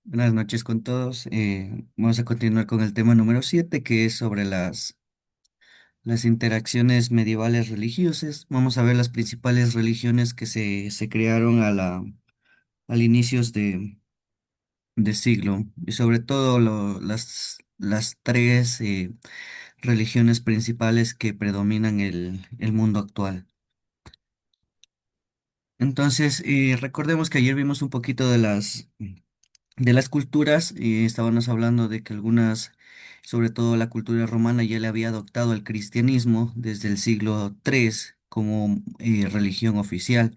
Buenas noches con todos. Vamos a continuar con el tema número 7, que es sobre las interacciones medievales religiosas. Vamos a ver las principales religiones que se crearon al inicios de siglo y sobre todo las tres religiones principales que predominan el mundo actual. Entonces, recordemos que ayer vimos un poquito de las culturas, y estábamos hablando de que algunas, sobre todo la cultura romana, ya le había adoptado el cristianismo desde el siglo III como religión oficial.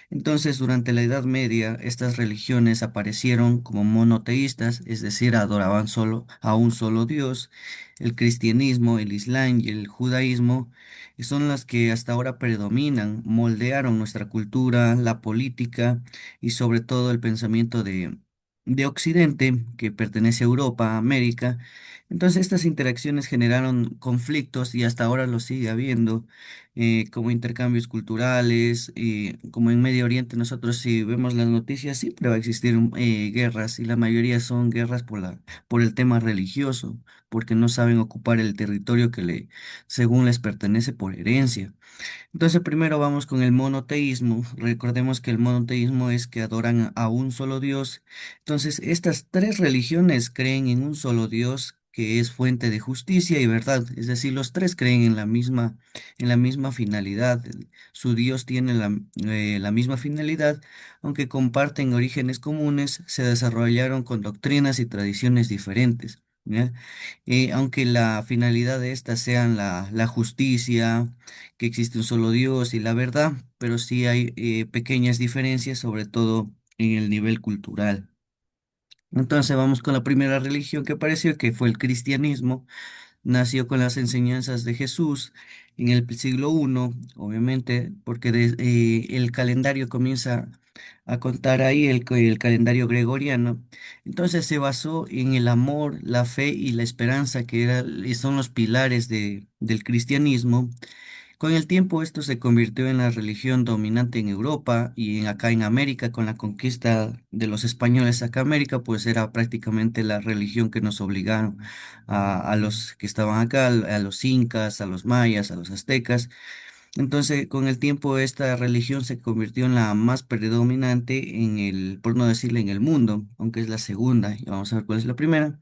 Entonces, durante la Edad Media, estas religiones aparecieron como monoteístas, es decir, adoraban solo a un solo Dios. El cristianismo, el islam y el judaísmo son las que hasta ahora predominan, moldearon nuestra cultura, la política y sobre todo el pensamiento de Occidente, que pertenece a Europa, América. Entonces estas interacciones generaron conflictos y hasta ahora lo sigue habiendo, como intercambios culturales, como en Medio Oriente nosotros si vemos las noticias siempre va a existir guerras y la mayoría son guerras por el tema religioso, porque no saben ocupar el territorio según les pertenece por herencia. Entonces, primero vamos con el monoteísmo. Recordemos que el monoteísmo es que adoran a un solo Dios. Entonces, estas tres religiones creen en un solo Dios que es fuente de justicia y verdad. Es decir, los tres creen en la misma finalidad. Su Dios tiene la misma finalidad, aunque comparten orígenes comunes, se desarrollaron con doctrinas y tradiciones diferentes. ¿Ya? Aunque la finalidad de estas sean la justicia, que existe un solo Dios y la verdad, pero sí hay pequeñas diferencias, sobre todo en el nivel cultural. Entonces vamos con la primera religión que apareció, que fue el cristianismo. Nació con las enseñanzas de Jesús en el siglo I, obviamente, porque el calendario comienza a contar ahí el calendario gregoriano. Entonces se basó en el amor, la fe y la esperanza, y son los pilares del cristianismo. Con el tiempo esto se convirtió en la religión dominante en Europa y acá en América con la conquista de los españoles acá en América, pues era prácticamente la religión que nos obligaron a los que estaban acá, a los incas, a los mayas, a los aztecas. Entonces, con el tiempo esta religión se convirtió en la más predominante por no decirle en el mundo, aunque es la segunda, y vamos a ver cuál es la primera.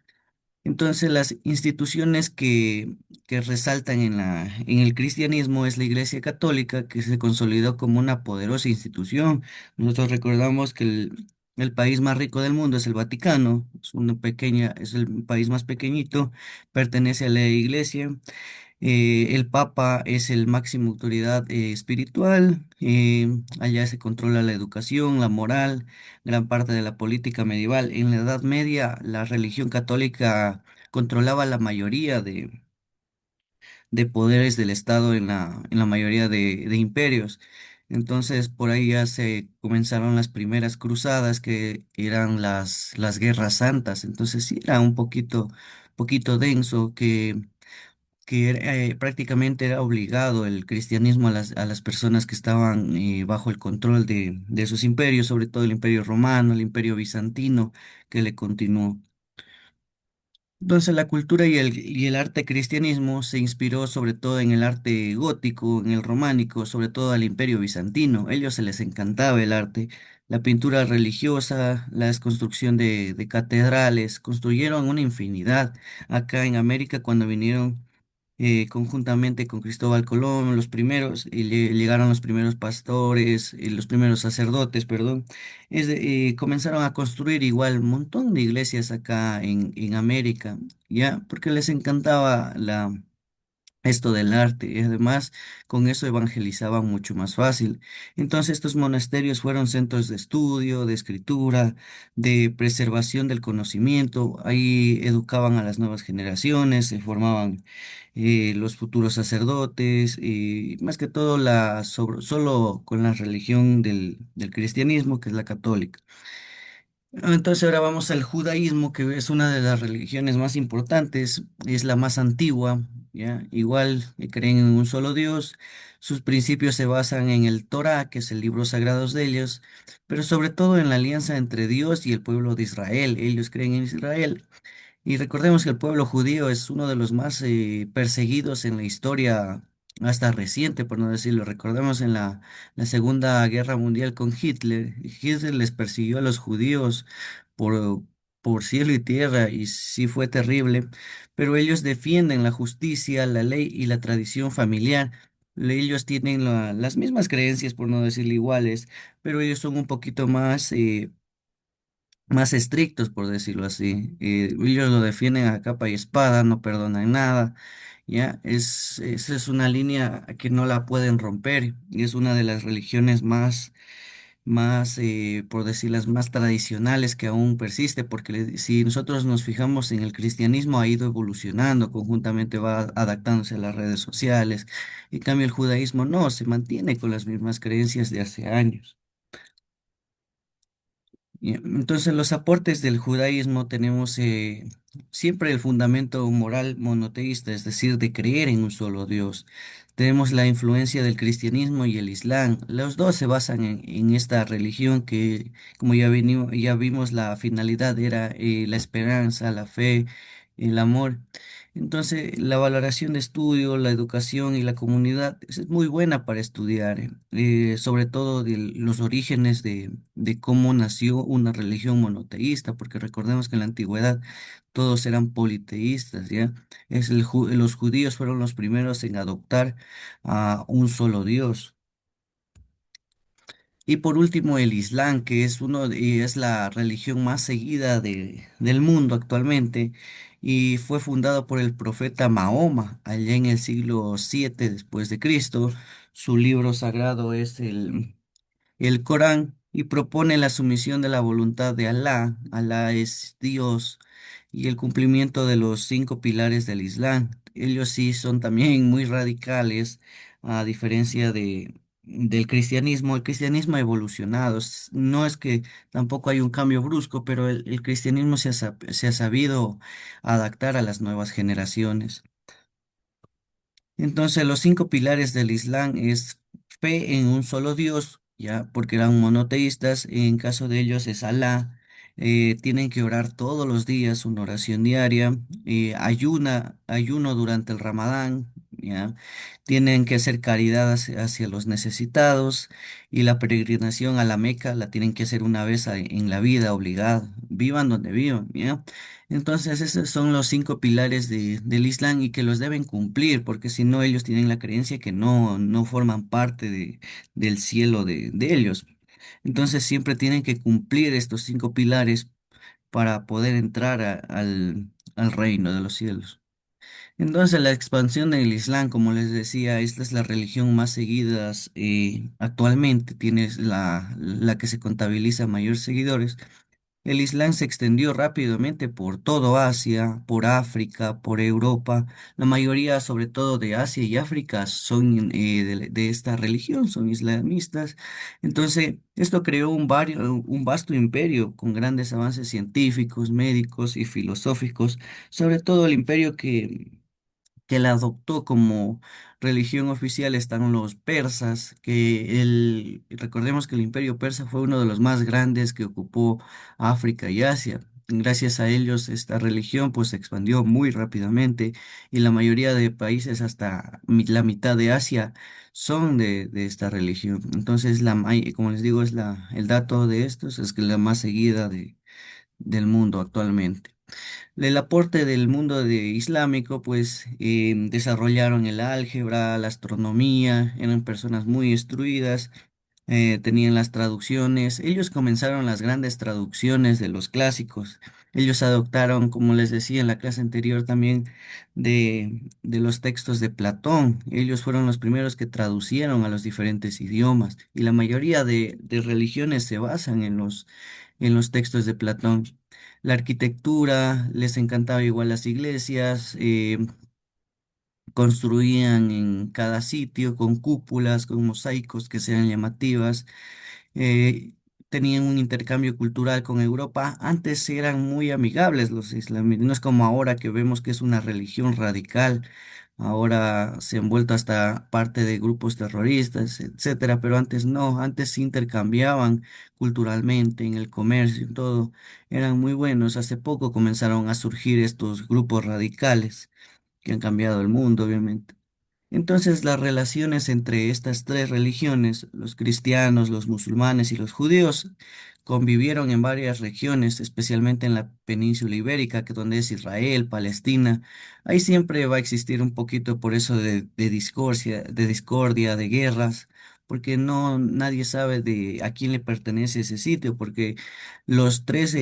Entonces, las instituciones que resaltan en el cristianismo es la Iglesia Católica, que se consolidó como una poderosa institución. Nosotros recordamos que el país más rico del mundo es el Vaticano, es el país más pequeñito, pertenece a la Iglesia. El Papa es el máximo autoridad espiritual. Allá se controla la educación, la moral, gran parte de la política medieval. En la Edad Media, la religión católica controlaba la mayoría de poderes del Estado en la mayoría de imperios. Entonces, por ahí ya se comenzaron las primeras cruzadas, que eran las guerras santas. Entonces, sí, era un poquito denso que prácticamente era obligado el cristianismo a las personas que estaban bajo el control de sus imperios, sobre todo el imperio romano, el imperio bizantino, que le continuó. Entonces la cultura y el arte cristianismo se inspiró sobre todo en el arte gótico, en el románico, sobre todo al imperio bizantino. A ellos se les encantaba el arte, la pintura religiosa, la construcción de catedrales, construyeron una infinidad. Acá en América cuando vinieron conjuntamente con Cristóbal Colón, los primeros, y llegaron los primeros pastores, los primeros sacerdotes, perdón, comenzaron a construir igual un montón de iglesias acá en América, ¿ya? Porque les encantaba esto del arte y además con eso evangelizaban mucho más fácil. Entonces estos monasterios fueron centros de estudio, de escritura, de preservación del conocimiento. Ahí educaban a las nuevas generaciones, se formaban los futuros sacerdotes y más que todo solo con la religión del cristianismo, que es la católica. Entonces ahora vamos al judaísmo, que es una de las religiones más importantes, es la más antigua, ¿ya? Igual creen en un solo Dios, sus principios se basan en el Torá, que es el libro sagrado de ellos, pero sobre todo en la alianza entre Dios y el pueblo de Israel. Ellos creen en Israel. Y recordemos que el pueblo judío es uno de los más perseguidos en la historia, hasta reciente, por no decirlo. Recordemos en la Segunda Guerra Mundial con Hitler. Hitler les persiguió a los judíos por, por cielo y tierra y sí fue terrible, pero ellos defienden la justicia, la ley y la tradición familiar. Ellos tienen las mismas creencias, por no decirlo iguales, pero ellos son un poquito más estrictos, por decirlo así. Ellos lo defienden a capa y espada, no perdonan nada. Ya, esa es una línea que no la pueden romper y es una de las religiones más, por decirlas, más tradicionales que aún persiste, porque si nosotros nos fijamos en el cristianismo ha ido evolucionando, conjuntamente va adaptándose a las redes sociales. En cambio, el judaísmo no, se mantiene con las mismas creencias de hace años. Ya, entonces, los aportes del judaísmo tenemos siempre el fundamento moral monoteísta, es decir, de creer en un solo Dios. Tenemos la influencia del cristianismo y el islam. Los dos se basan en esta religión que, como ya vimos, la finalidad era la esperanza, la fe, el amor. Entonces, la valoración de estudio, la educación y la comunidad es muy buena para estudiar, sobre todo de los orígenes de cómo nació una religión monoteísta, porque recordemos que en la antigüedad todos eran politeístas, ¿ya? Los judíos fueron los primeros en adoptar a un solo Dios. Y por último, el Islam, que es y es la religión más seguida del mundo actualmente, y fue fundado por el profeta Mahoma allá en el siglo 7 después de Cristo. Su libro sagrado es el Corán y propone la sumisión de la voluntad de Alá. Alá es Dios y el cumplimiento de los 5 pilares del Islam. Ellos sí son también muy radicales, a diferencia del cristianismo. El cristianismo ha evolucionado. No es que tampoco hay un cambio brusco, pero el cristianismo se ha sabido adaptar a las nuevas generaciones. Entonces, los 5 pilares del Islam es fe en un solo Dios, ya, porque eran monoteístas, en caso de ellos es Alá. Tienen que orar todos los días, una oración diaria, ayuno durante el Ramadán, ya. Tienen que hacer caridad hacia los necesitados y la peregrinación a la Meca la tienen que hacer una vez en la vida, obligada, vivan donde vivan, ya. Entonces, esos son los 5 pilares del Islam y que los deben cumplir, porque si no, ellos tienen la creencia que no forman parte del cielo de ellos. Entonces, siempre tienen que cumplir estos 5 pilares para poder entrar al reino de los cielos. Entonces, la expansión del Islam, como les decía, esta es la religión más seguida actualmente, tienes la que se contabiliza mayores seguidores. El Islam se extendió rápidamente por todo Asia, por África, por Europa. La mayoría, sobre todo de Asia y África, son de esta religión, son islamistas. Entonces, esto creó un vasto imperio con grandes avances científicos, médicos y filosóficos, sobre todo el imperio que la adoptó como religión oficial están los persas, recordemos que el imperio persa fue uno de los más grandes que ocupó África y Asia. Gracias a ellos esta religión pues se expandió muy rápidamente y la mayoría de países hasta la mitad de Asia son de esta religión. Entonces como les digo, el dato de estos es que es la más seguida del mundo actualmente. El aporte del mundo islámico, pues desarrollaron el álgebra, la astronomía, eran personas muy instruidas, tenían las traducciones. Ellos comenzaron las grandes traducciones de los clásicos. Ellos adoptaron, como les decía en la clase anterior también, de los textos de Platón. Ellos fueron los primeros que traducieron a los diferentes idiomas y la mayoría de religiones se basan en los textos de Platón. La arquitectura, les encantaba igual las iglesias, construían en cada sitio con cúpulas, con mosaicos que sean llamativas. tenían un intercambio cultural con Europa, antes eran muy amigables los islámicos, no es como ahora que vemos que es una religión radical. Ahora se han vuelto hasta parte de grupos terroristas, etcétera, pero antes no, antes se intercambiaban culturalmente, en el comercio, en todo, eran muy buenos. Hace poco comenzaron a surgir estos grupos radicales que han cambiado el mundo, obviamente. Entonces, las relaciones entre estas tres religiones, los cristianos, los musulmanes y los judíos, convivieron en varias regiones, especialmente en la península ibérica, que donde es Israel, Palestina. Ahí siempre va a existir un poquito por eso de discordia, de guerras, porque no nadie sabe de a quién le pertenece ese sitio, porque los tres,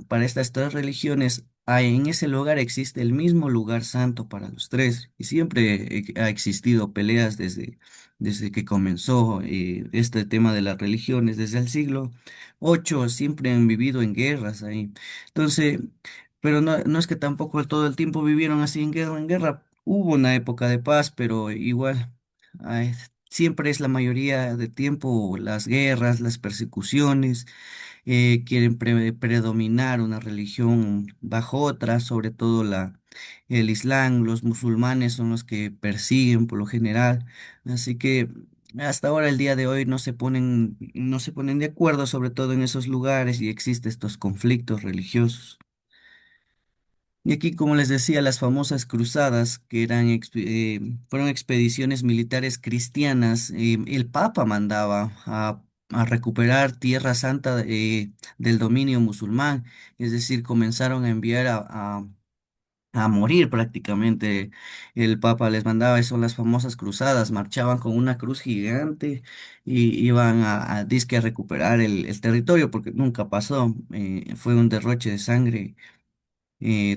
para estas tres religiones, en ese lugar existe el mismo lugar santo para los tres y siempre ha existido peleas desde que comenzó este tema de las religiones, desde el siglo VIII siempre han vivido en guerras ahí. Entonces, pero no es que tampoco todo el tiempo vivieron así en guerra, en guerra. Hubo una época de paz, pero igual, ay, siempre es la mayoría de tiempo las guerras, las persecuciones, quieren predominar una religión bajo otra, sobre todo el Islam. Los musulmanes son los que persiguen por lo general, así que hasta ahora, el día de hoy, no se ponen de acuerdo, sobre todo en esos lugares, y existen estos conflictos religiosos. Y aquí, como les decía, las famosas cruzadas, que fueron expediciones militares cristianas, el Papa mandaba a recuperar Tierra Santa del dominio musulmán, es decir, comenzaron a enviar a morir prácticamente. El Papa les mandaba, eso, las famosas cruzadas, marchaban con una cruz gigante y iban dizque a recuperar el territorio, porque nunca pasó, fue un derroche de sangre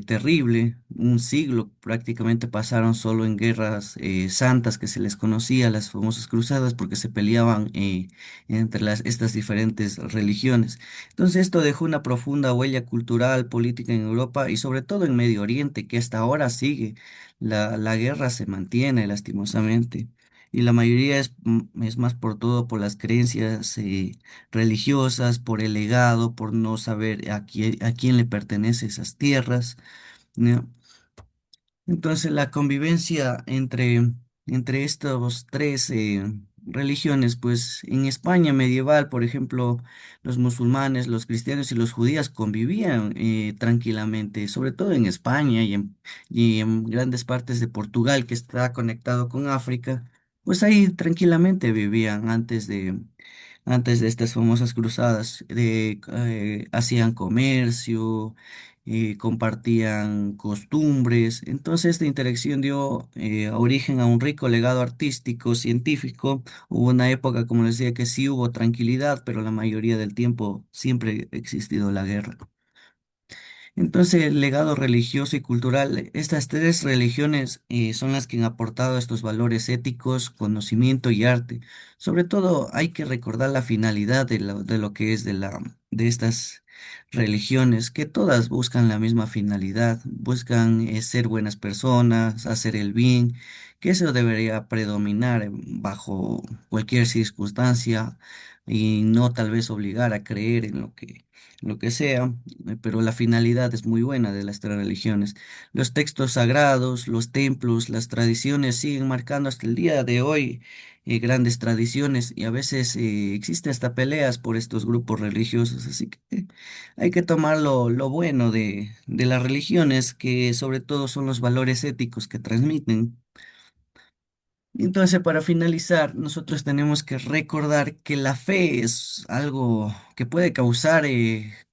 terrible. Un siglo prácticamente pasaron solo en guerras santas que se les conocía, las famosas cruzadas, porque se peleaban entre estas diferentes religiones. Entonces esto dejó una profunda huella cultural, política en Europa y sobre todo en Medio Oriente, que hasta ahora sigue. La guerra se mantiene lastimosamente. Y la mayoría es más por todo por las creencias religiosas, por el legado, por no saber a quién le pertenece esas tierras, ¿no? Entonces la convivencia entre estos tres religiones, pues en España medieval, por ejemplo, los musulmanes, los cristianos y los judíos convivían tranquilamente, sobre todo en España y en grandes partes de Portugal, que está conectado con África, pues ahí tranquilamente vivían antes de estas famosas cruzadas, hacían comercio, compartían costumbres. Entonces esta interacción dio origen a un rico legado artístico, científico. Hubo una época, como les decía, que sí hubo tranquilidad, pero la mayoría del tiempo siempre ha existido la guerra. Entonces, el legado religioso y cultural, estas tres religiones son las que han aportado estos valores éticos, conocimiento y arte. Sobre todo, hay que recordar la finalidad de lo que es de estas religiones, que todas buscan la misma finalidad, buscan ser buenas personas, hacer el bien, que eso debería predominar bajo cualquier circunstancia y no tal vez obligar a creer en lo que sea, pero la finalidad es muy buena de las tres religiones. Los textos sagrados, los templos, las tradiciones siguen marcando hasta el día de hoy grandes tradiciones y a veces existe hasta peleas por estos grupos religiosos, así que hay que tomar lo bueno de las religiones, que sobre todo son los valores éticos que transmiten. Entonces, para finalizar, nosotros tenemos que recordar que la fe es algo que puede causar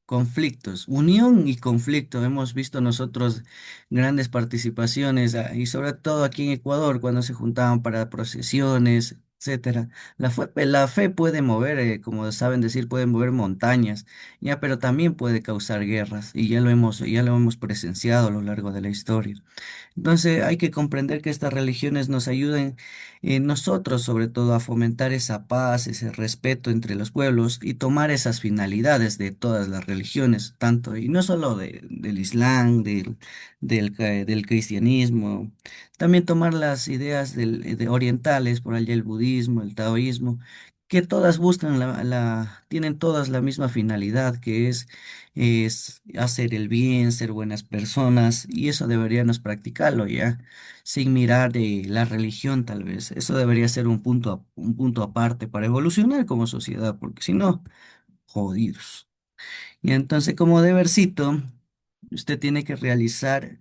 conflictos, unión y conflicto. Hemos visto nosotros grandes participaciones y sobre todo aquí en Ecuador cuando se juntaban para procesiones, etcétera. La fe puede mover, como saben decir, puede mover montañas, ya, pero también puede causar guerras y ya lo hemos presenciado a lo largo de la historia. Entonces hay que comprender que estas religiones nos ayuden nosotros sobre todo a fomentar esa paz, ese respeto entre los pueblos y tomar esas finalidades de todas las religiones, tanto y no solo del Islam, del cristianismo, también tomar las ideas de orientales, por allá el budismo, el taoísmo, que todas buscan tienen todas la misma finalidad, que es hacer el bien, ser buenas personas, y eso deberíamos practicarlo ya, sin mirar la religión tal vez. Eso debería ser un punto aparte para evolucionar como sociedad, porque si no, jodidos. Y entonces, como debercito, usted tiene que realizar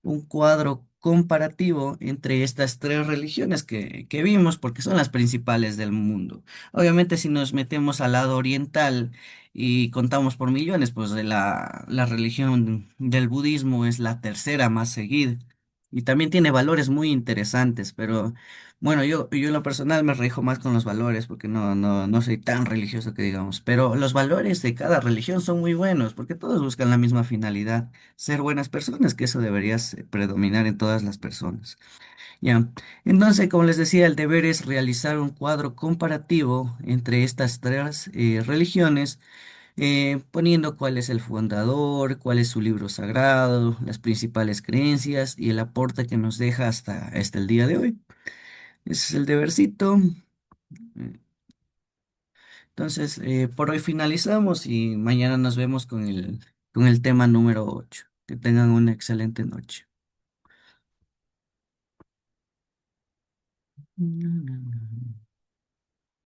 un cuadro comparativo entre estas tres religiones que vimos, porque son las principales del mundo. Obviamente, si nos metemos al lado oriental y contamos por millones, pues la religión del budismo es la tercera más seguida y también tiene valores muy interesantes, pero bueno, yo en lo personal me rijo más con los valores porque no soy tan religioso que digamos, pero los valores de cada religión son muy buenos porque todos buscan la misma finalidad, ser buenas personas, que eso debería predominar en todas las personas. Ya. Entonces, como les decía, el deber es realizar un cuadro comparativo entre estas tres religiones, poniendo cuál es el fundador, cuál es su libro sagrado, las principales creencias y el aporte que nos deja hasta el día de hoy. Ese es el debercito. Entonces, por hoy finalizamos y mañana nos vemos con el tema número 8. Que tengan una excelente noche.